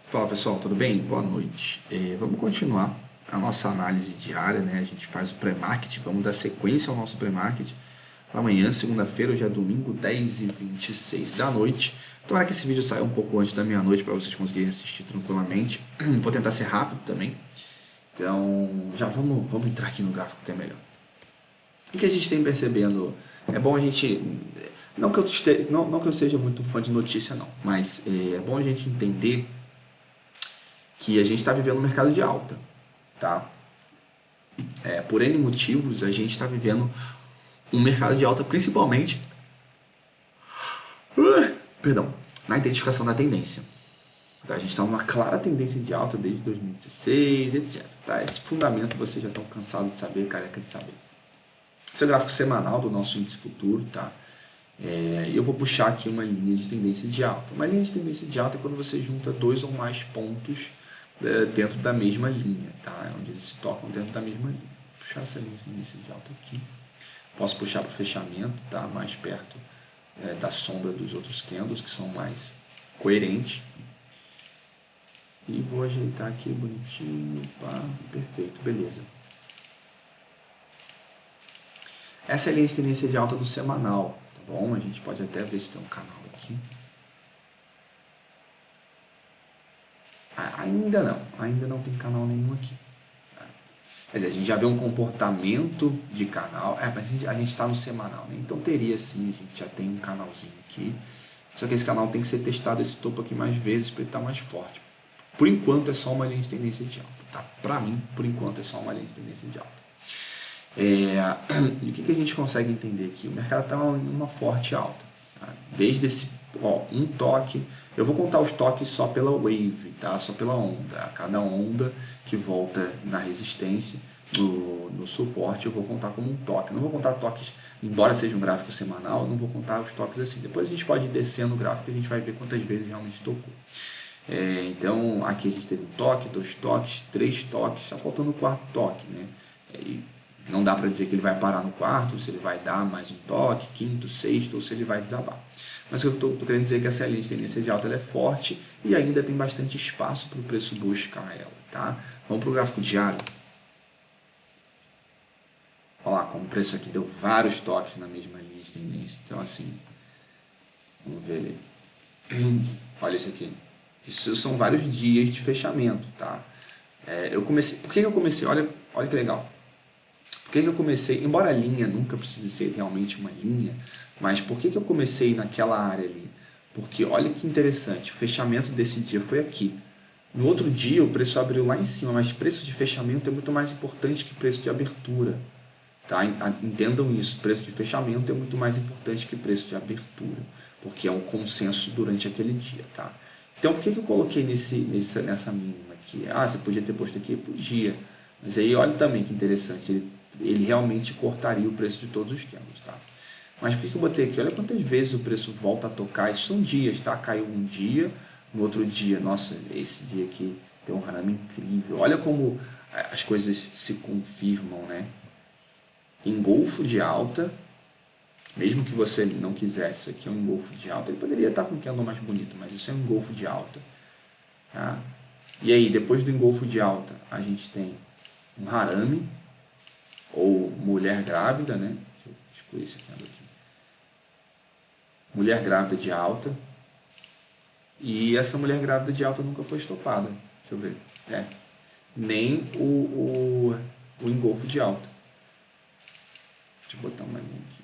Fala pessoal, tudo bem? Boa noite. Vamos continuar a nossa análise diária, né? A gente faz o pré-market, vamos dar sequência ao nosso pré-market para amanhã, segunda-feira, hoje é domingo, 10h26 da noite. Tomara que esse vídeo saia um pouco antes da meia-noite para vocês conseguirem assistir tranquilamente. Vou tentar ser rápido também. Então, já vamos entrar aqui no gráfico que é melhor. O que a gente tem percebendo? É bom a gente. Não que eu seja muito fã de notícia, não, mas é bom a gente entender que a gente está vivendo um mercado de alta, tá? Por N motivos, a gente está vivendo um mercado de alta, principalmente, perdão, na identificação da tendência. Tá? A gente está numa clara tendência de alta desde 2016, etc. Tá? Esse fundamento vocês já estão cansados de saber, careca de saber. Esse é o gráfico semanal do nosso índice futuro, tá? Eu vou puxar aqui uma linha de tendência de alta. Uma linha de tendência de alta é quando você junta dois ou mais pontos dentro da mesma linha, tá? Onde eles se tocam dentro da mesma linha. Vou puxar essa linha de tendência de alta aqui. Posso puxar para o fechamento, tá? Mais perto da sombra dos outros candles, que são mais coerentes. E vou ajeitar aqui bonitinho, pá, perfeito, beleza. Essa é a linha de tendência de alta do semanal, tá bom? A gente pode até ver se tem um canal aqui. Ainda não tem canal nenhum aqui. Quer dizer, a gente já vê um comportamento de canal, mas a gente está no semanal, né? Então teria sim, a gente já tem um canalzinho aqui. Só que esse canal tem que ser testado, esse topo aqui mais vezes, para ele estar mais forte. Por enquanto é só uma linha de tendência de alta, tá? Para mim, por enquanto é só uma linha de tendência de alta. E o que a gente consegue entender aqui? O mercado está em uma forte alta, tá? Desde esse um toque, eu vou contar os toques só pela wave, tá? Só pela onda. A cada onda que volta na resistência, no suporte, eu vou contar como um toque. Não vou contar toques, embora seja um gráfico semanal, eu não vou contar os toques assim. Depois a gente pode ir descendo o gráfico e a gente vai ver quantas vezes realmente tocou. Então aqui a gente teve um toque, 2 toques, 3 toques, está faltando o quarto toque, né? Não dá para dizer que ele vai parar no quarto, se ele vai dar mais um toque, quinto, sexto, ou se ele vai desabar. Mas o que eu estou querendo dizer é que essa linha de tendência de alta ela é forte e ainda tem bastante espaço para o preço buscar ela, tá? Vamos para o gráfico diário. Olha lá, como o preço aqui deu vários toques na mesma linha de tendência. Então, assim, vamos ver ali. Olha isso aqui. Isso são vários dias de fechamento, tá? Por que eu comecei? Olha que legal. Por que eu comecei, embora a linha nunca precise ser realmente uma linha, mas por que eu comecei naquela área ali? Porque olha que interessante, o fechamento desse dia foi aqui. No outro dia o preço abriu lá em cima, mas preço de fechamento é muito mais importante que preço de abertura. Tá? Entendam isso, preço de fechamento é muito mais importante que preço de abertura, porque é um consenso durante aquele dia. Tá? Então por que eu coloquei nessa mínima aqui? Você podia ter posto aqui? Podia. Mas aí olha também que interessante, ele realmente cortaria o preço de todos os candles, tá? Mas por que eu botei aqui? Olha quantas vezes o preço volta a tocar. Isso são dias, tá? Caiu um dia, no outro dia, nossa, esse dia aqui deu um rally incrível. Olha como as coisas se confirmam, né? Engolfo de alta, mesmo que você não quisesse, isso aqui é um engolfo de alta. Ele poderia estar com um candle mais bonito, mas isso é um engolfo de alta, tá? E aí, depois do engolfo de alta, a gente tem um harame, ou mulher grávida, né? Deixa eu excluir esse candle aqui. Mulher grávida de alta. E essa mulher grávida de alta nunca foi estopada. Deixa eu ver. Nem o engolfo de alta. Deixa eu botar uma linha aqui.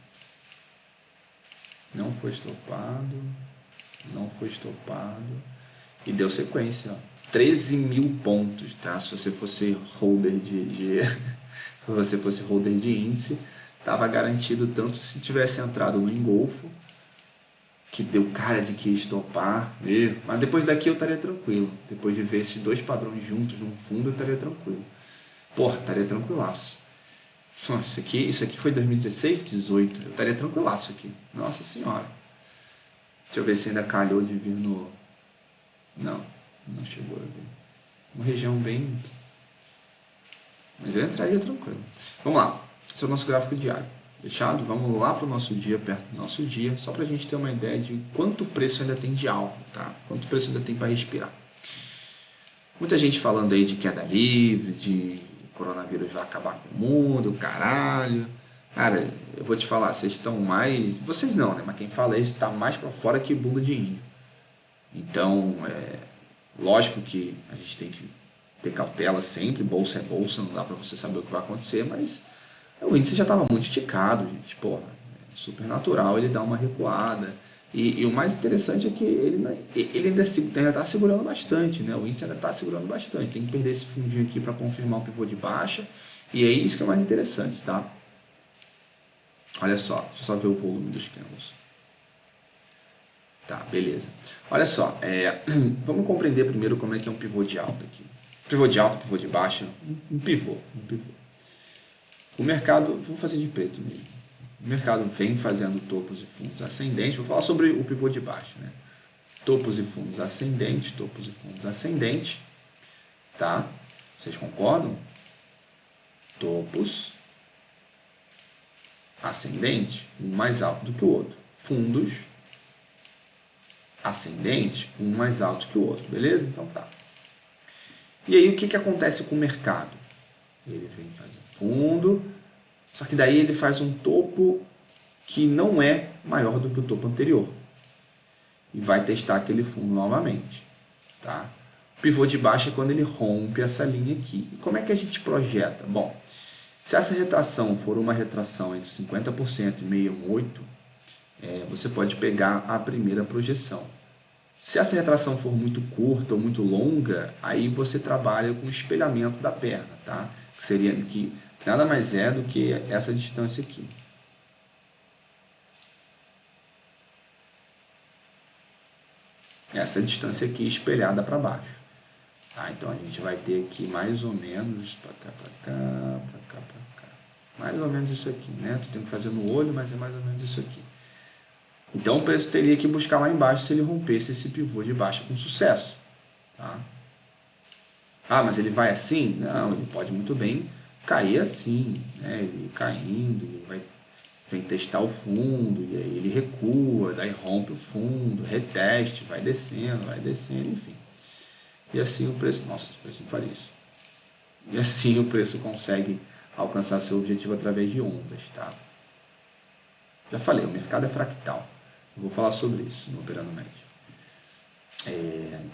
Não foi estopado. Não foi estopado. E deu sequência, ó. 13 mil pontos, tá? Se você fosse holder se você fosse holder de índice, estava garantido tanto se tivesse entrado no engolfo, que deu cara de que ia estopar, mas depois daqui eu estaria tranquilo. Depois de ver esses dois padrões juntos num fundo, eu estaria tranquilo. Estaria tranquilaço. Isso aqui foi 2016, 2018. Eu estaria tranquilaço aqui. Nossa senhora. Deixa eu ver se ainda calhou de vir no... Não chegou a vir. Uma região bem... Mas eu entraria tranquilo. Vamos lá. Esse é o nosso gráfico diário. Fechado? Vamos lá para o nosso dia, perto do nosso dia, só para a gente ter uma ideia de quanto preço ainda tem de alvo, tá? Quanto preço ainda tem para respirar. Muita gente falando aí de queda livre, de o coronavírus vai acabar com o mundo, caralho. Cara, eu vou te falar, vocês estão mais. Vocês não, né? Mas quem fala isso está mais pra fora que bunda de índio. Então, lógico que a gente tem que ter cautela sempre, bolsa é bolsa, não dá pra você saber o que vai acontecer, mas o índice já estava muito esticado, gente. Porra, é super natural ele dar uma recuada. E o mais interessante é que ele ainda está segurando bastante, né? O índice ainda está segurando bastante. Tem que perder esse fundinho aqui para confirmar o pivô de baixa. E é isso que é mais interessante, tá? Olha só, deixa eu só ver o volume dos candles. Tá, beleza. Olha só, vamos compreender primeiro como é que é um pivô de alta aqui. Pivô de alta, pivô de baixa, um pivô. O mercado, vou fazer de preto mesmo. O mercado vem fazendo topos e fundos ascendentes. Vou falar sobre o pivô de baixa, né? Topos e fundos ascendentes, topos e fundos ascendentes, tá? Vocês concordam? Topos ascendentes, um mais alto do que o outro. Fundos ascendentes, um mais alto que o outro, beleza? Então tá. E aí o que acontece com o mercado? Ele vem fazer fundo, só que daí ele faz um topo que não é maior do que o topo anterior. E vai testar aquele fundo novamente. Tá? O pivô de baixa é quando ele rompe essa linha aqui. E como é que a gente projeta? Bom, se essa retração for uma retração entre 50% e 6,18, você pode pegar a primeira projeção. Se essa retração for muito curta ou muito longa, aí você trabalha com o espelhamento da perna, tá? Que seria que nada mais é do que essa distância aqui. Essa distância aqui espelhada para baixo. Tá? Então a gente vai ter aqui mais ou menos para cá, para cá, para cá, para cá. Mais ou menos isso aqui, né? Tu tem que fazer no olho, mas é mais ou menos isso aqui. Então o preço teria que buscar lá embaixo se ele rompesse esse pivô de baixa com sucesso. Tá? Ah, mas ele vai assim? Não, ele pode muito bem cair assim, né? Ele caindo, ele vem testar o fundo, e aí ele recua, daí rompe o fundo, reteste, vai descendo, enfim. E assim o preço, nossa, o preço não faria isso. E assim o preço consegue alcançar seu objetivo através de ondas, tá? Já falei, o mercado é fractal. Eu vou falar sobre isso no Operando Médio.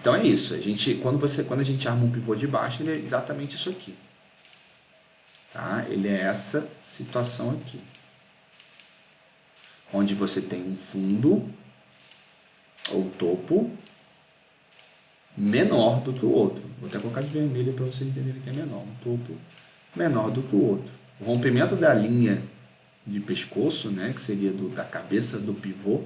Então é isso. Quando a gente arma um pivô de baixa, ele é exatamente isso aqui. Tá? Ele é essa situação aqui. Onde você tem um fundo ou topo menor do que o outro. Vou até colocar de vermelho para vocês entenderem que é menor. Um topo menor do que o outro. O rompimento da linha de pescoço, né, que seria da cabeça do pivô,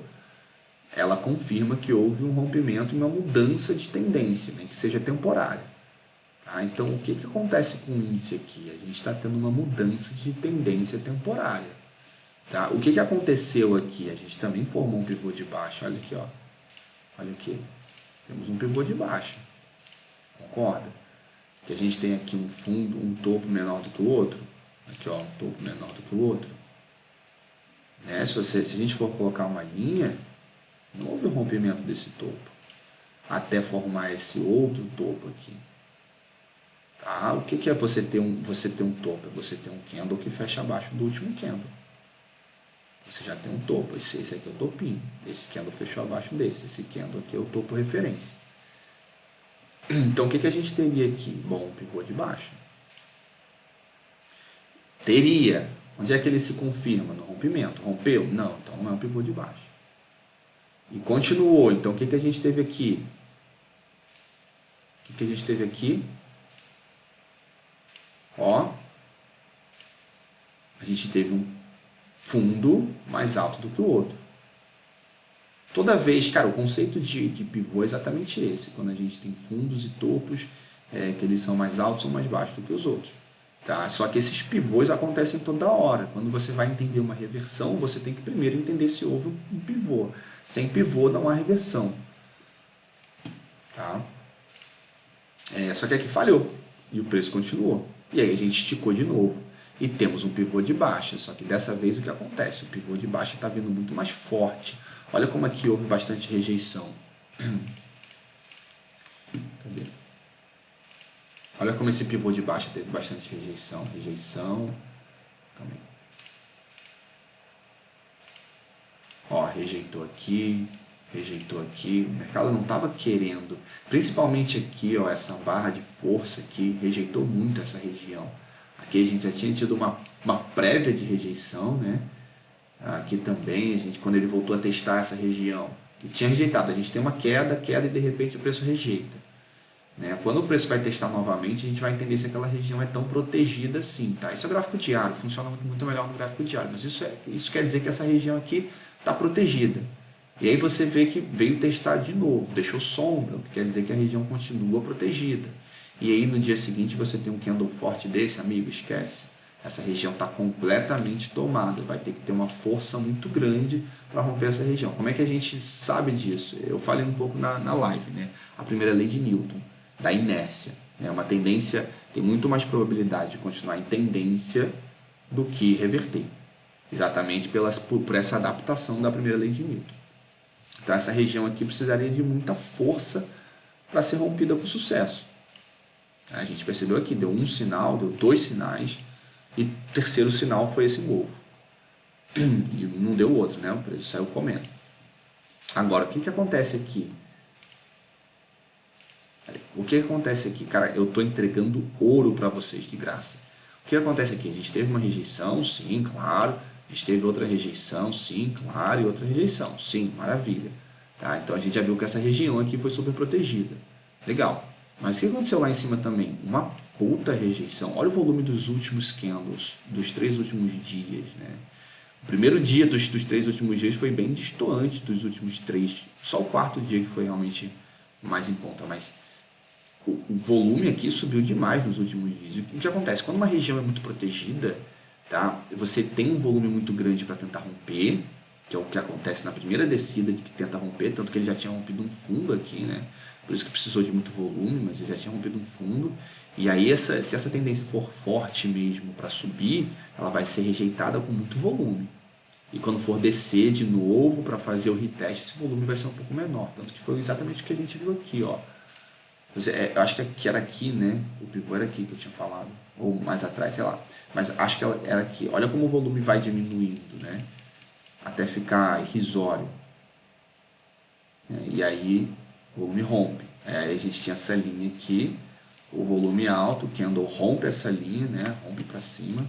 ela confirma que houve um rompimento e uma mudança de tendência, né, que seja temporária. Tá? Então, o que acontece com o índice aqui? A gente está tendo uma mudança de tendência temporária. Tá? O que aconteceu aqui? A gente também formou um pivô de baixa. Olha aqui, ó. Olha aqui. Temos um pivô de baixa. Concorda? Que a gente tem aqui um fundo, um topo menor do que o outro. Aqui, ó, um topo menor do que o outro. Né? Se a gente for colocar uma linha, não houve um rompimento desse topo até formar esse outro topo aqui. Tá? O que é você ter um topo? É você ter um candle que fecha abaixo do último candle. Você já tem um topo. Esse aqui é o topinho. Esse candle fechou abaixo desse. Esse candle aqui é o topo referência. Então, o que a gente teria aqui? Bom, um pivô de baixa. Teria. Onde é que ele se confirma? No rompimento. Rompeu? Não, então não é um pivô de baixa. E continuou. Então, o que a gente teve aqui? O que a gente teve aqui? Ó. A gente teve um fundo mais alto do que o outro. Toda vez, cara, o conceito de pivô é exatamente esse. Quando a gente tem fundos e topos, que eles são mais altos ou mais baixos do que os outros. Tá? Só que esses pivôs acontecem toda hora. Quando você vai entender uma reversão, você tem que primeiro entender se houve um pivô. Sem pivô não há reversão. Tá? Só que aqui falhou. E o preço continuou. E aí a gente esticou de novo. E temos um pivô de baixa. Só que dessa vez o que acontece? O pivô de baixa está vindo muito mais forte. Olha como aqui houve bastante rejeição. Cadê? Olha como esse pivô de baixa teve bastante rejeição. Calma aí. Ó, rejeitou aqui. O mercado não estava querendo. Principalmente aqui, ó, essa barra de força aqui, rejeitou muito essa região. Aqui a gente já tinha tido uma prévia de rejeição, né? Aqui também, quando ele voltou a testar essa região, que tinha rejeitado, a gente tem uma queda e de repente o preço rejeita. Né? Quando o preço vai testar novamente, a gente vai entender se aquela região é tão protegida assim. Tá? Isso é gráfico diário, funciona muito melhor no gráfico diário, mas isso quer dizer que essa região aqui está protegida. E aí você vê que veio testar de novo, deixou sombra, o que quer dizer que a região continua protegida. E aí no dia seguinte você tem um candle forte desse, amigo, esquece. Essa região está completamente tomada, vai ter que ter uma força muito grande para romper essa região. Como é que a gente sabe disso? Eu falei um pouco na live, né? A primeira lei de Newton, da inércia. É uma tendência, tem muito mais probabilidade de continuar em tendência do que reverter. Exatamente por essa adaptação da primeira lei de Newton. Então essa região aqui precisaria de muita força para ser rompida com sucesso. A gente percebeu aqui, deu um sinal, deu 2 sinais, e o terceiro sinal foi esse engolfo. E não deu outro, né? O preço saiu comendo. Agora, o que acontece aqui? O que acontece aqui? Cara, eu estou entregando ouro para vocês de graça. O que acontece aqui? A gente teve uma rejeição, sim, claro. A gente teve outra rejeição, sim, claro. E outra rejeição, sim, maravilha. Tá? Então a gente já viu que essa região aqui foi super protegida. Legal. Mas o que aconteceu lá em cima também? Uma puta rejeição. Olha o volume dos últimos candles, dos 3 últimos dias. Né? O primeiro dia dos 3 últimos dias foi bem distoante dos últimos 3. Só o quarto dia que foi realmente mais em conta. Mas o volume aqui subiu demais nos últimos dias. O que acontece? Quando uma região é muito protegida, tá? Você tem um volume muito grande para tentar romper, que é o que acontece na primeira descida de que tenta romper, tanto que ele já tinha rompido um fundo aqui, né? Por isso que precisou de muito volume, mas ele já tinha rompido um fundo. E aí, se essa tendência for forte mesmo para subir, ela vai ser rejeitada com muito volume. E quando for descer de novo para fazer o retest, esse volume vai ser um pouco menor. Tanto que foi exatamente o que a gente viu aqui, ó. Eu acho que era aqui, né? O pivô era aqui que eu tinha falado. Ou mais atrás, sei lá. Mas acho que ela era aqui. Olha como o volume vai diminuindo, né? Até ficar irrisório. E aí o volume rompe. Aí a gente tinha essa linha aqui, o volume alto, o candle rompe essa linha, né? Rompe para cima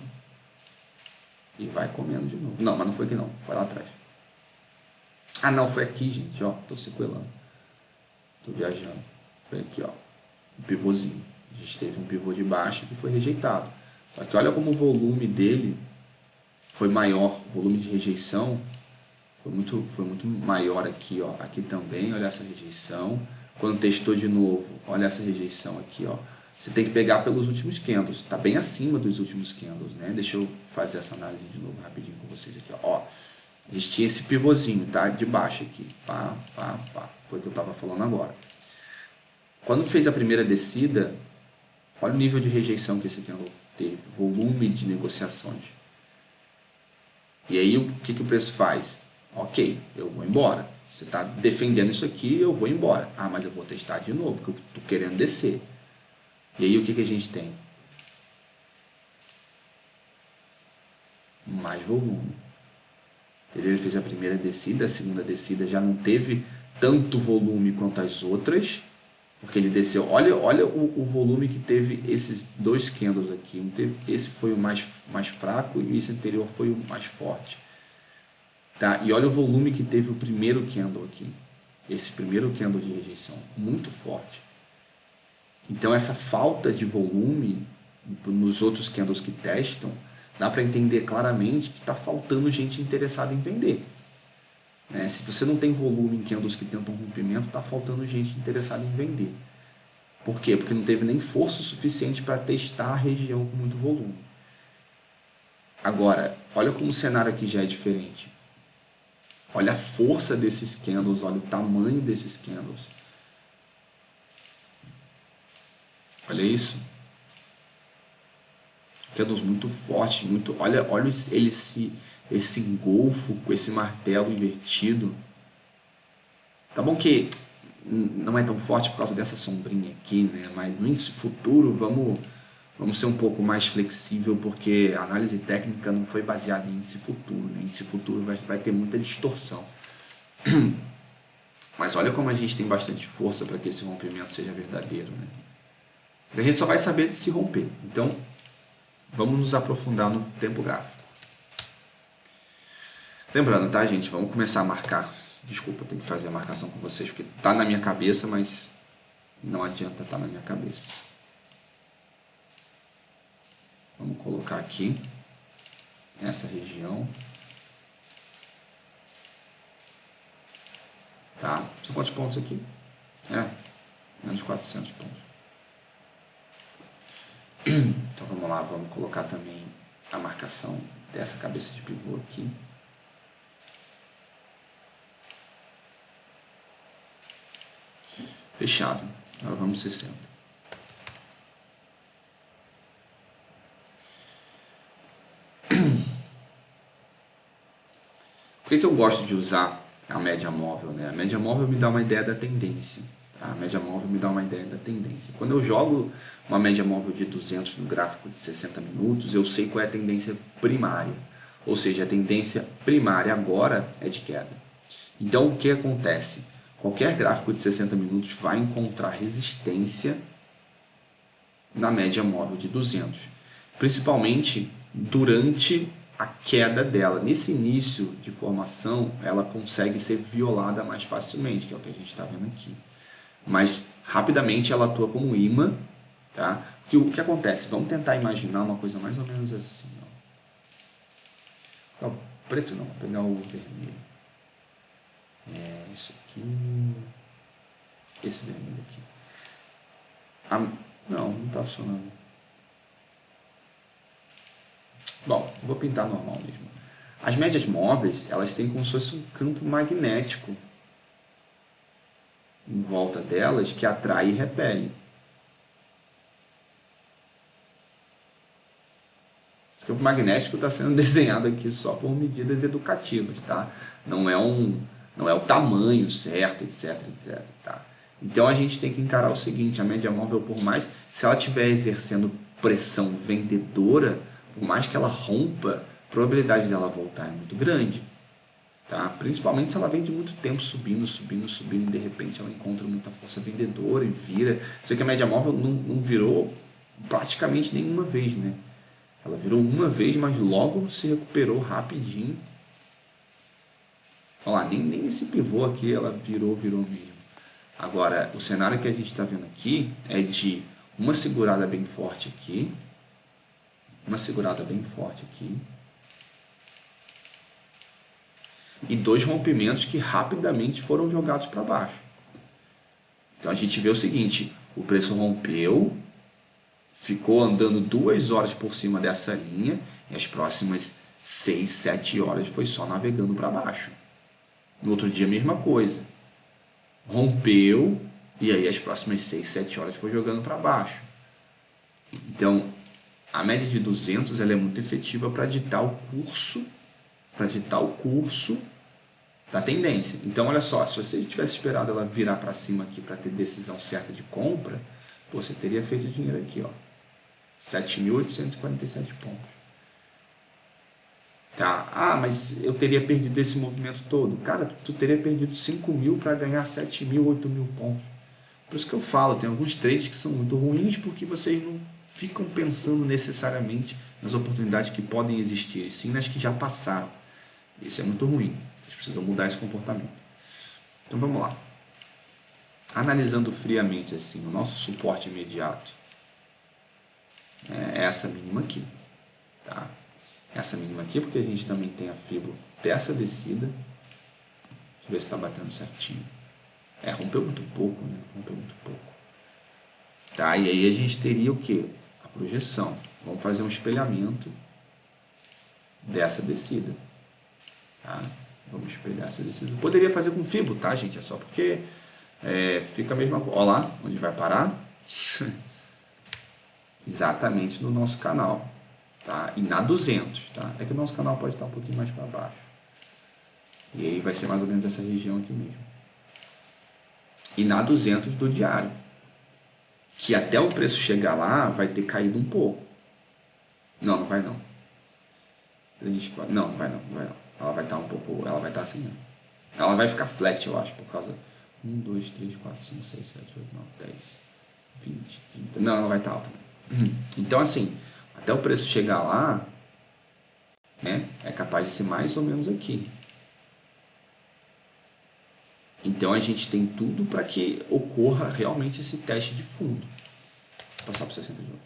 e vai comendo de novo. Não, mas não foi aqui não, foi lá atrás. Ah não, foi aqui, gente, ó, tô sequelando. Tô viajando. Foi aqui, ó, um pivôzinho. A gente teve um pivô de baixa que foi rejeitado. Só que olha como o volume dele foi maior, o volume de rejeição foi muito maior aqui, ó. Aqui também, olha essa rejeição. Quando testou de novo, olha essa rejeição aqui, ó. Você tem que pegar pelos últimos candles. Está bem acima dos últimos candles, né? Deixa eu fazer essa análise de novo rapidinho com vocês aqui, ó. A gente tinha esse pivôzinho, tá? De baixo aqui. Pá, pá, pá. Foi o que eu estava falando agora. Quando fez a primeira descida, olha o nível de rejeição que esse candle teve. Volume de negociações. E aí, o que o preço faz? Ok, eu vou embora. Você está defendendo isso aqui, eu vou embora. Ah, mas eu vou testar de novo, porque eu estou querendo descer. E aí o que a gente tem? Mais volume. Ele fez a primeira descida, a segunda descida já não teve tanto volume quanto as outras, porque ele desceu. Olha o volume que teve esses 2 candles aqui. Esse foi o mais fraco e esse anterior foi o mais forte. Tá? E olha o volume que teve o primeiro candle aqui. Esse primeiro candle de rejeição. Muito forte. Então essa falta de volume nos outros candles que testam, dá para entender claramente que está faltando gente interessada em vender. Né? Se você não tem volume em candles que tentam rompimento, está faltando gente interessada em vender. Por quê? Porque não teve nem força suficiente para testar a região com muito volume. Agora, olha como o cenário aqui já é diferente. Olha a força desses candles, olha o tamanho desses candles. Olha isso. Candles muito fortes, muito. Olha esse engolfo com esse martelo invertido. Tá bom que não é tão forte por causa dessa sombrinha aqui, né? Mas no índice futuro vamos ser um pouco mais flexível, porque a análise técnica não foi baseada em índice futuro, né? Índice futuro vai ter muita distorção. Mas olha como a gente tem bastante força para que esse rompimento seja verdadeiro, né? A gente só vai saber se romper. Então, vamos nos aprofundar no tempo gráfico. Lembrando, tá, gente? Vamos começar a marcar. Desculpa, eu tenho que fazer a marcação com vocês, porque tá na minha cabeça, mas não adianta estar na minha cabeça. Vamos colocar aqui essa região. Tá? São quantos pontos aqui? Menos de 400 pontos. Então vamos lá, vamos colocar também a marcação dessa cabeça de pivô aqui. Fechado. Agora vamos 60. Por que eu gosto de usar a média móvel, né? A média móvel me dá uma ideia da tendência. Tá? A média móvel me dá uma ideia da tendência. Quando eu jogo uma média móvel de 200 no gráfico de 60 minutos, eu sei qual é a tendência primária. Ou seja, a tendência primária agora é de queda. Então, o que acontece? Qualquer gráfico de 60 minutos vai encontrar resistência na média móvel de 200. Principalmente durante a queda dela. Nesse início de formação, ela consegue ser violada mais facilmente, que é o que a gente está vendo aqui. Mas rapidamente ela atua como imã, tá? O que acontece? Vamos tentar imaginar uma coisa mais ou menos assim. Ó. O preto não, vou pegar o vermelho. Isso aqui. Esse vermelho aqui. Não está funcionando. Bom, vou pintar normal mesmo. As médias móveis, elas têm como se fosse um campo magnético em volta delas que atrai e repele. Esse campo magnético está sendo desenhado aqui só por medidas educativas, tá? Não é o tamanho certo, etc, tá? Então a gente tem que encarar o seguinte: a média móvel, por mais, se ela estiver exercendo pressão vendedora, por mais que ela rompa, a probabilidade dela voltar é muito grande. Tá? Principalmente se ela vem de muito tempo subindo, e de repente ela encontra muita força vendedora e vira. Sei que a média móvel não virou praticamente nenhuma vez, né? Ela virou uma vez, mas logo se recuperou rapidinho. Olha lá, nem esse pivô aqui ela virou mesmo. Agora, o cenário que a gente está vendo aqui é de uma segurada bem forte aqui. Uma segurada bem forte aqui. E dois rompimentos que rapidamente foram jogados para baixo. Então a gente vê o seguinte: o preço rompeu, ficou andando 2 horas por cima dessa linha, e as próximas 6, 7 horas foi só navegando para baixo. No outro dia, a mesma coisa. Rompeu, e aí as próximas 6, 7 horas foi jogando para baixo. Então, a média de 200 ela é muito efetiva para ditar o curso da tendência. Então, olha só, se você tivesse esperado ela virar para cima aqui para ter decisão certa de compra, você teria feito dinheiro aqui, ó, 7.847 pontos. Tá? Mas eu teria perdido esse movimento todo. Cara, tu teria perdido 5.000 para ganhar 7.000, 8.000 pontos. Por isso que eu falo, tem alguns trades que são muito ruins porque vocês não ficam pensando necessariamente nas oportunidades que podem existir, e sim nas que já passaram. Isso é muito ruim. Vocês precisam mudar esse comportamento. Então vamos lá. Analisando friamente assim, o nosso suporte imediato é essa mínima aqui. Tá? Essa mínima aqui, porque a gente também tem a fibra dessa descida. Deixa eu ver se está batendo certinho. Rompeu muito pouco, né? Rompeu muito pouco. Tá, e aí a gente teria o quê? A projeção. Vamos fazer um espelhamento dessa descida. Tá? Vamos espelhar essa descida. Eu poderia fazer com fibra, tá, gente? É só porque fica a mesma coisa. Olha lá, onde vai parar? Exatamente no nosso canal. Tá? E na 200. Tá? É que o nosso canal pode estar um pouquinho mais para baixo. E aí vai ser mais ou menos essa região aqui mesmo. e na 200 do diário, que até o preço chegar lá vai ter caído um pouco. Não, não vai não. 3, 4, não, não vai não, não vai não. Ela vai estar um pouco, ela vai estar assim, não. Ela vai ficar flat, eu acho, por causa 1, 2, 3, 4, 5, 6, 7, 8, 9, 10, 20, 30. Não, ela vai estar alta. Então, assim, até o preço chegar lá, né, é capaz de ser mais ou menos aqui. Então a gente tem tudo para que ocorra realmente esse teste de fundo. Vou passar para 60 de novo.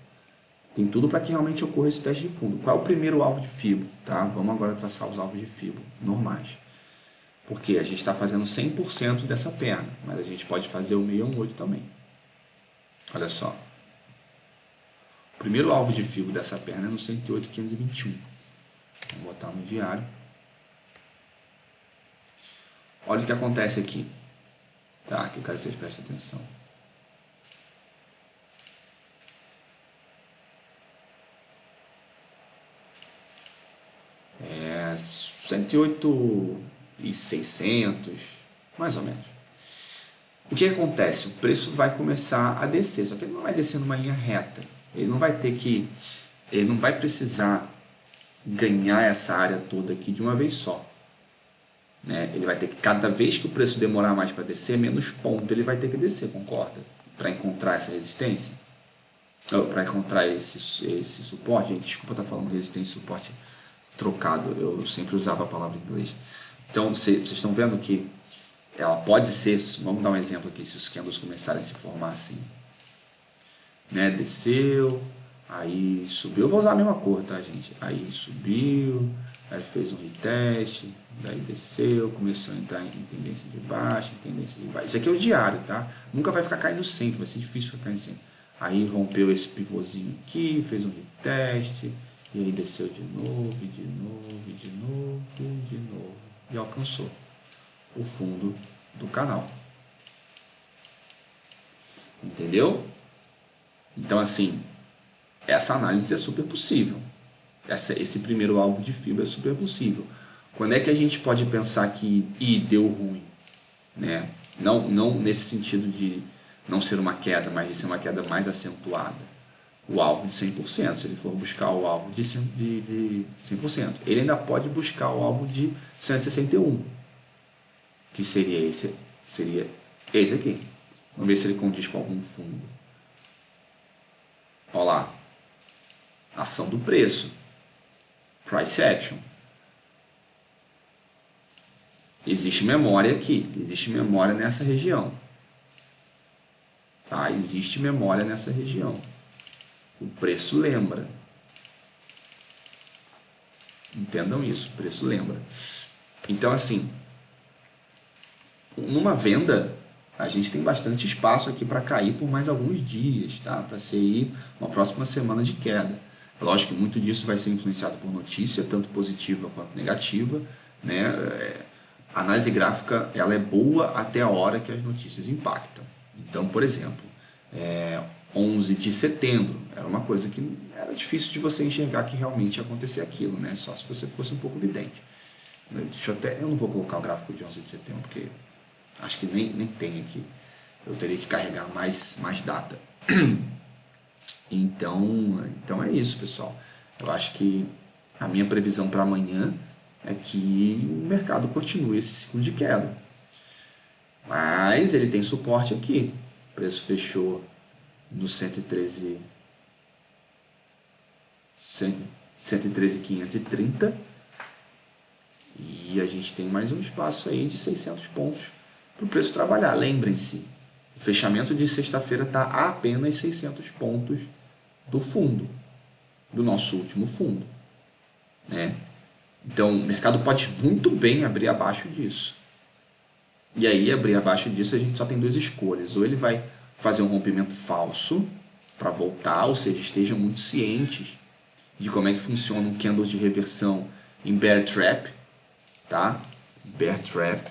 Tem tudo para que realmente ocorra esse teste de fundo. Qual é o primeiro alvo de FIBO? Tá? Vamos agora traçar os alvos de FIBO normais. Porque a gente está fazendo 100% dessa perna, mas a gente pode fazer o 618 também. Olha só. O primeiro alvo de FIBO dessa perna é no 108.521. Vamos botar no diário. Olha o que acontece aqui. Tá, que eu quero que vocês prestem atenção. É 108.600, mais ou menos. O que acontece? O preço vai começar a descer, só que ele não vai descer numa linha reta. Ele não vai precisar ganhar essa área toda aqui de uma vez só. Né? Ele vai ter que, cada vez que o preço demorar mais para descer, menos ponto ele vai ter que descer, concorda? Para encontrar essa resistência. Para encontrar esse suporte. Gente, desculpa estar falando resistência e suporte trocado. Eu sempre usava a palavra em inglês. Então, vocês estão vendo que ela pode ser, vamos dar um exemplo aqui, se os candles começarem a se formar assim. Né? Desceu, aí subiu. Eu vou usar a mesma cor, tá, gente? Aí subiu, aí fez um retest, daí desceu, começou a entrar em tendência de baixa, Isso aqui é o diário, tá? Nunca vai ficar caindo sempre, vai ser difícil ficar caindo sempre. Aí rompeu esse pivôzinho aqui, fez um retest, e aí desceu de novo, de novo, de novo, de novo, e alcançou o fundo do canal. Entendeu? Então, assim, essa análise é super possível. Esse primeiro alvo de FIBO é super possível. Quando é que a gente pode pensar que deu ruim? Né? Não nesse sentido de não ser uma queda, mas de ser uma queda mais acentuada. O alvo de 100%, se ele for buscar o alvo de 100%. Ele ainda pode buscar o alvo de 161, que seria esse aqui. Vamos ver se ele condiz com algum fundo. Olha lá. Ação do preço. Price action. Existe memória aqui. Existe memória nessa região. Tá? Existe memória nessa região. O preço lembra. Entendam isso. O preço lembra. Então, assim, numa venda, a gente tem bastante espaço aqui para cair por mais alguns dias, tá? Para ser aí uma próxima semana de queda. É lógico que muito disso vai ser influenciado por notícia, tanto positiva quanto negativa, né? A análise gráfica, ela é boa até a hora que as notícias impactam. Então, por exemplo, 11 de setembro era uma coisa que era difícil de você enxergar que realmente ia acontecer aquilo, né? Só se você fosse um pouco vidente. Eu não vou colocar o gráfico de 11 de setembro, porque acho que nem tem aqui. Eu teria que carregar mais data. Então é isso, pessoal. Eu acho que a minha previsão para amanhã é que o mercado continue esse ciclo de queda. Mas ele tem suporte aqui. O preço fechou no 113.530 e a gente tem mais um espaço aí de 600 pontos para o preço trabalhar. Lembrem-se, o fechamento de sexta-feira está a apenas 600 pontos do fundo, do nosso último fundo, né? Então o mercado pode muito bem abrir abaixo disso. E aí, abrir abaixo disso, a gente só tem duas escolhas. Ou ele vai fazer um rompimento falso para voltar, ou seja, estejam muito cientes de como é que funciona um candle de reversão em bear trap, tá? Bear trap.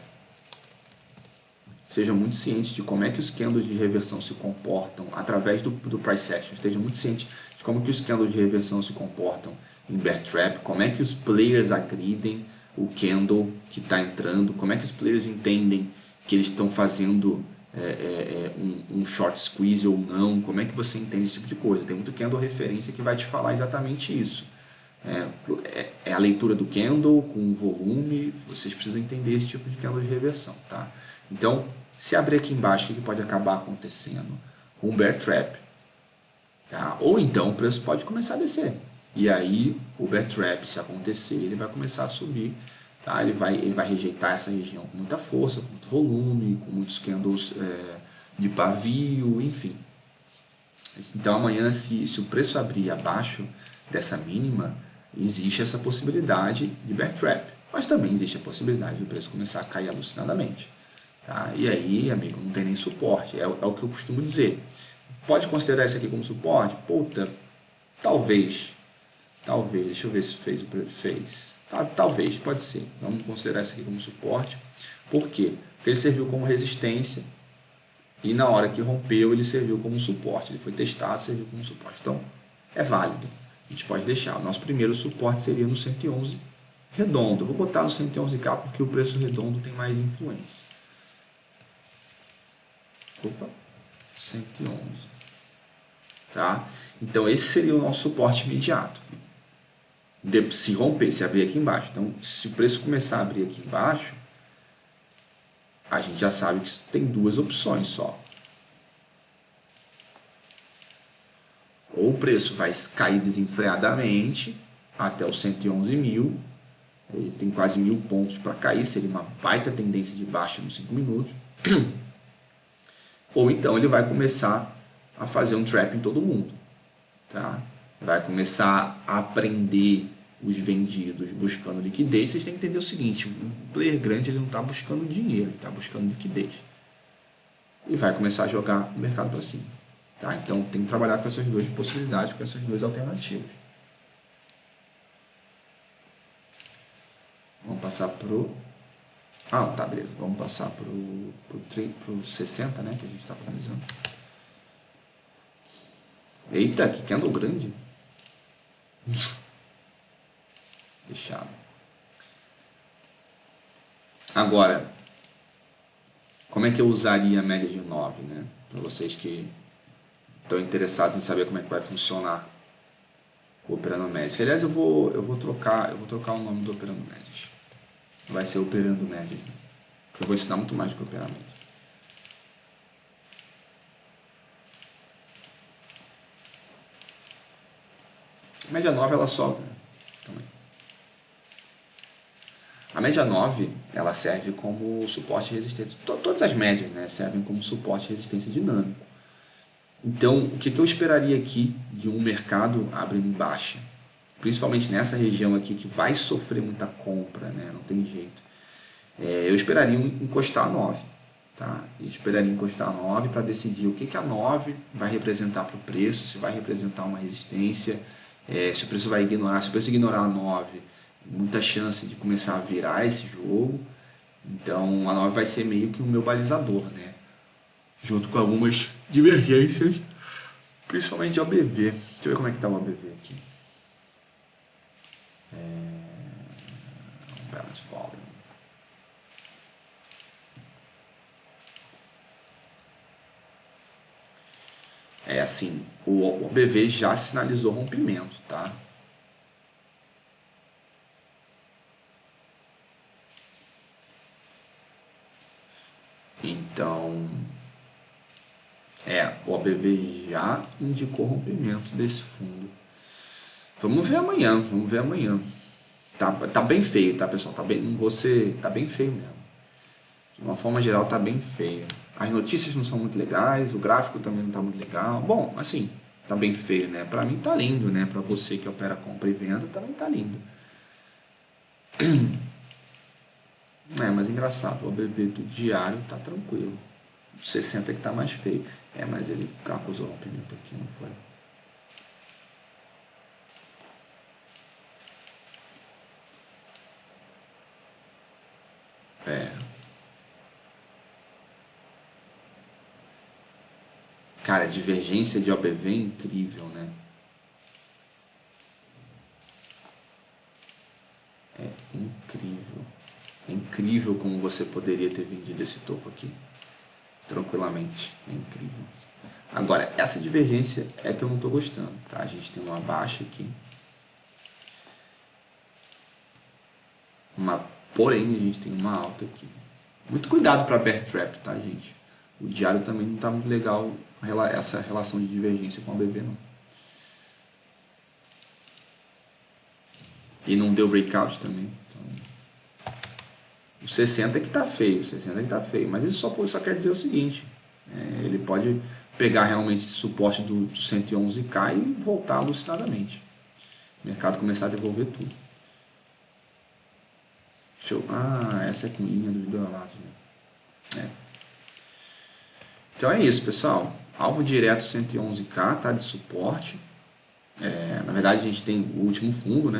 Sejam muito cientes de como é que os candles de reversão se comportam através do price action. Estejam muito cientes de como que os candles de reversão se comportam em bear trap, como é que os players agridem o candle que está entrando, como é que os players entendem que eles estão fazendo um short squeeze ou não, como é que você entende esse tipo de coisa. Tem muito candle referência que vai te falar exatamente isso. É a leitura do candle com o volume, vocês precisam entender esse tipo de candle de reversão, tá? Então, se abrir aqui embaixo, o que pode acabar acontecendo? Um bear trap, tá? Ou então o preço pode começar a descer. E aí, o bear trap, se acontecer, ele vai começar a subir, tá? Ele vai rejeitar essa região com muita força, com muito volume, com muitos candles de pavio, enfim. Então amanhã, se o preço abrir abaixo dessa mínima, existe essa possibilidade de bear trap. Mas também existe a possibilidade do preço começar a cair alucinadamente. Tá? E aí, amigo, não tem nem suporte. É o que eu costumo dizer. Pode considerar isso aqui como suporte? Puta, talvez. Talvez. Deixa eu ver se fez. Talvez, pode ser. Vamos considerar isso aqui como suporte. Por quê? Porque ele serviu como resistência. E na hora que rompeu, ele serviu como suporte. Ele foi testado, serviu como suporte. Então, é válido. A gente pode deixar. O nosso primeiro suporte seria no 111 redondo. Eu vou botar no 111K porque o preço redondo tem mais influência. Opa, 111. Tá? Então, esse seria o nosso suporte imediato. Se romper, se abrir aqui embaixo. Então, se o preço começar a abrir aqui embaixo, a gente já sabe que tem duas opções só. Ou o preço vai cair desenfreadamente até os 111 mil, ele tem quase 1000 pontos para cair, seria uma baita tendência de baixa nos 5 minutos. Ou então ele vai começar a fazer um trap em todo mundo. Tá? Vai começar a prender os vendidos buscando liquidez. Vocês têm que entender o seguinte, o player grande ele não está buscando dinheiro, ele está buscando liquidez. E vai começar a jogar o mercado para cima. Tá? Então tem que trabalhar com essas duas possibilidades, com essas duas alternativas. Vamos passar pro... Ah, tá, beleza. Vamos passar pro 60, né? Que a gente está finalizando. Eita, que candle grande. Fechado. Agora, como é que eu usaria a média de 9, né? Para vocês que estão interessados em saber como é que vai funcionar o Operando Médias. Aliás, eu vou trocar o nome do Operando Médias. Vai ser Operando Médias, né? Eu vou ensinar muito mais do que operar médias. A média 9 ela sobe, né? Também. A média 9 ela serve como suporte e resistência. Todas as médias, né, servem como suporte e resistência dinâmico. Então, o que eu esperaria aqui de um mercado abrindo em baixa? Principalmente nessa região aqui que vai sofrer muita compra, né? Não tem jeito. Eu esperaria encostar a 9. Tá? Eu esperaria encostar a 9 para decidir o que a 9 vai representar para o preço, se vai representar uma resistência, se o preço vai ignorar. Se o preço ignorar a 9, muita chance de começar a virar esse jogo. Então a 9 vai ser meio que o meu balizador, né? Junto com algumas divergências, principalmente de OBV. Deixa eu ver como é que está o OBV aqui. Balance volume. É assim, o OBV já sinalizou rompimento, tá? Então, o OBV já indicou rompimento desse fundo. Vamos ver amanhã. Tá bem feio, tá, pessoal? Tá bem feio mesmo. De uma forma geral, tá bem feio. As notícias não são muito legais, o gráfico também não tá muito legal. Bom, assim, tá bem feio, né? Pra mim tá lindo, né? Pra você que opera compra e venda, também tá lindo. Mas engraçado, o OBV do diário tá tranquilo. O 60 que tá mais feio. Mas ele acusou rompimento aqui, não foi? Cara, a divergência de OBV é incrível, né? É incrível. É incrível como você poderia ter vendido esse topo aqui. tranquilamente. É incrível. Agora, essa divergência é que eu não estou gostando, tá? A gente tem uma baixa aqui. Porém, a gente tem uma alta aqui. Muito cuidado para bear trap, tá, gente? O diário também não está muito legal essa relação de divergência com a BB, não. E não deu breakout também. Então, o 60 é que tá feio, o 60 é que tá feio. Mas isso só quer dizer o seguinte: ele pode pegar realmente esse suporte do 111K e voltar alucinadamente. O mercado começar a devolver tudo. Essa é com linha dos dois lados, né? Então é isso, pessoal. Alvo direto 111K, tá? De suporte. Na verdade, a gente tem o último fundo, né?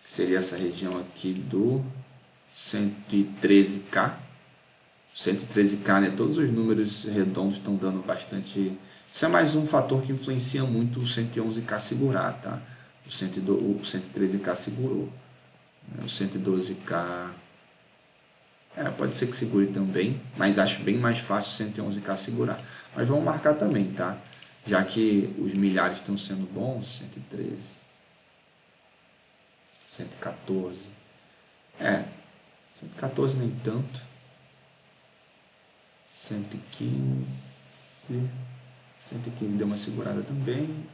Que seria essa região aqui do 113K. 113K, né? Todos os números redondos estão dando bastante. Isso é mais um fator que influencia muito o 111K segurar, tá? O 113K segurou. O 112K pode ser que segure também, mas acho bem mais fácil o 111K segurar. Mas vamos marcar também, tá? Já que os milhares estão sendo bons, 113, 114. 114 nem tanto. 115. 115 deu uma segurada também.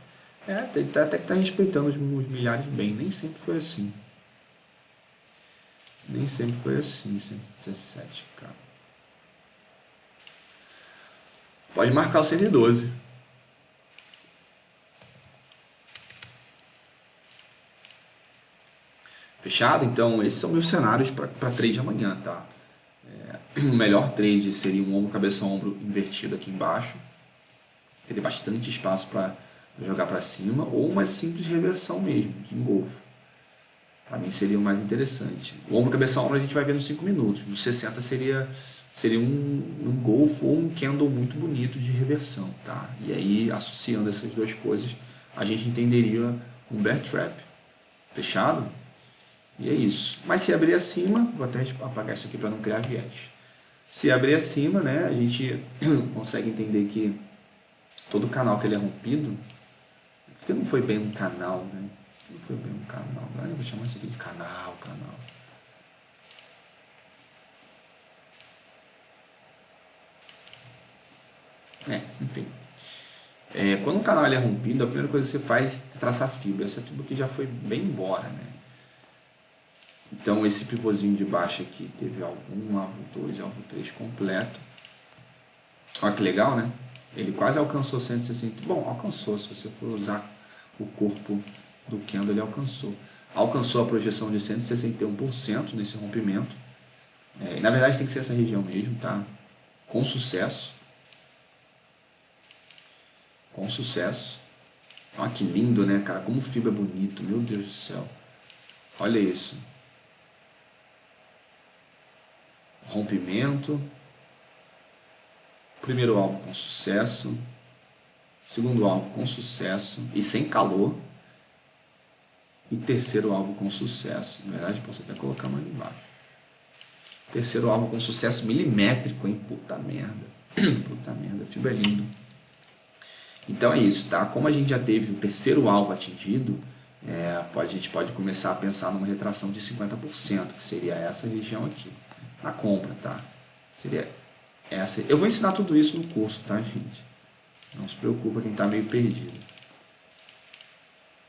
Até que tá respeitando os milhares bem. Nem sempre foi assim. 117K. Pode marcar o 112. Fechado? Então, esses são meus cenários para trade amanhã, tá? O melhor trade seria um ombro, cabeça, ombro invertido aqui embaixo. Teria bastante espaço para jogar para cima. Ou uma simples reversão mesmo, de engolfo. Para mim seria o mais interessante. O ombro, cabeça, ombro a gente vai ver nos 5 minutos. No 60 seria um golfo ou um candle muito bonito de reversão, tá? E aí, associando essas duas coisas, a gente entenderia um bear trap. Fechado? E é isso. Mas se abrir acima, vou até apagar isso aqui para não criar viés. Se abrir acima, né, a gente consegue entender que todo canal que ele é rompido, porque não foi bem um canal, né? Não foi bem um canal. Eu vou chamar isso aqui de canal. Enfim. Quando um canal ele é rompido, a primeira coisa que você faz é traçar fibra. Essa fibra aqui já foi bem embora, né? Então esse pivôzinho de baixo aqui teve alvo 1, alvo 2, alvo 3 completo. Olha que legal, né? Ele quase alcançou 160. Bom, alcançou. Se você for usar o corpo do candle, ele alcançou. Alcançou a projeção de 161% nesse rompimento. Na verdade tem que ser essa região mesmo, tá? Com sucesso. Olha que lindo, né, cara? Como fibra é bonito. Meu Deus do céu. Olha isso. Rompimento. Primeiro alvo com sucesso. Segundo alvo com sucesso. E sem calor. E terceiro alvo com sucesso. Na verdade, posso até colocar mais embaixo. Terceiro alvo com sucesso milimétrico, hein? Puta merda. Puta merda, fibra é lindo. Então é isso, tá? Como a gente já teve o terceiro alvo atingido, a gente pode começar a pensar numa retração de 50%, que seria essa região aqui, na compra, tá? Seria essa. Eu vou ensinar tudo isso no curso, tá, gente? Não se preocupa quem está meio perdido.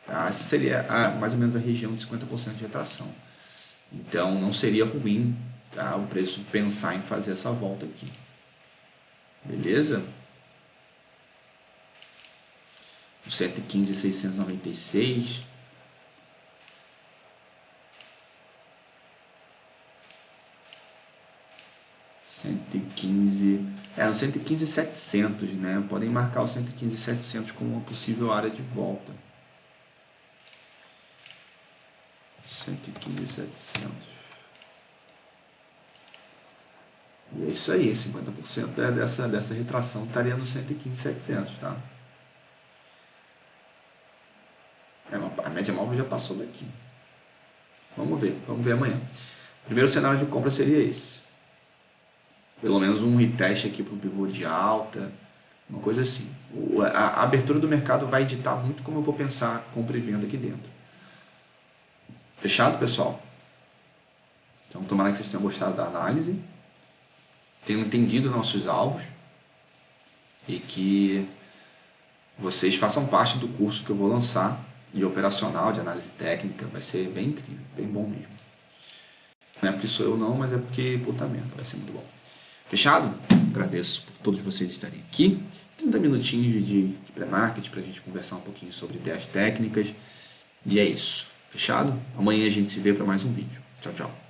Tá? Essa seria mais ou menos a região de 50% de retração. Então não seria ruim, tá? O preço pensar em fazer essa volta aqui. Beleza? 115.696. No 115.700, né? Podem marcar o 115.700 como uma possível área de volta. 115.700. E é isso aí, 50% dessa retração estaria no 115.700, tá? A média móvel já passou daqui. Vamos ver amanhã. O primeiro cenário de compra seria esse. pelo menos um reteste aqui para um pivô de alta, uma coisa assim. A abertura do mercado vai ditar muito como eu vou pensar compra e venda aqui dentro. Fechado, pessoal? Então, tomara que vocês tenham gostado da análise, tenham entendido nossos alvos e que vocês façam parte do curso que eu vou lançar de operacional, de análise técnica. Vai ser bem incrível, bem bom mesmo. Não é porque sou eu não, mas é porque, puta merda, vai ser muito bom. Fechado? Agradeço por todos vocês estarem aqui. 30 minutinhos de pré-market pra gente conversar um pouquinho sobre ideias técnicas. E é isso. Fechado? Amanhã a gente se vê para mais um vídeo. Tchau, tchau.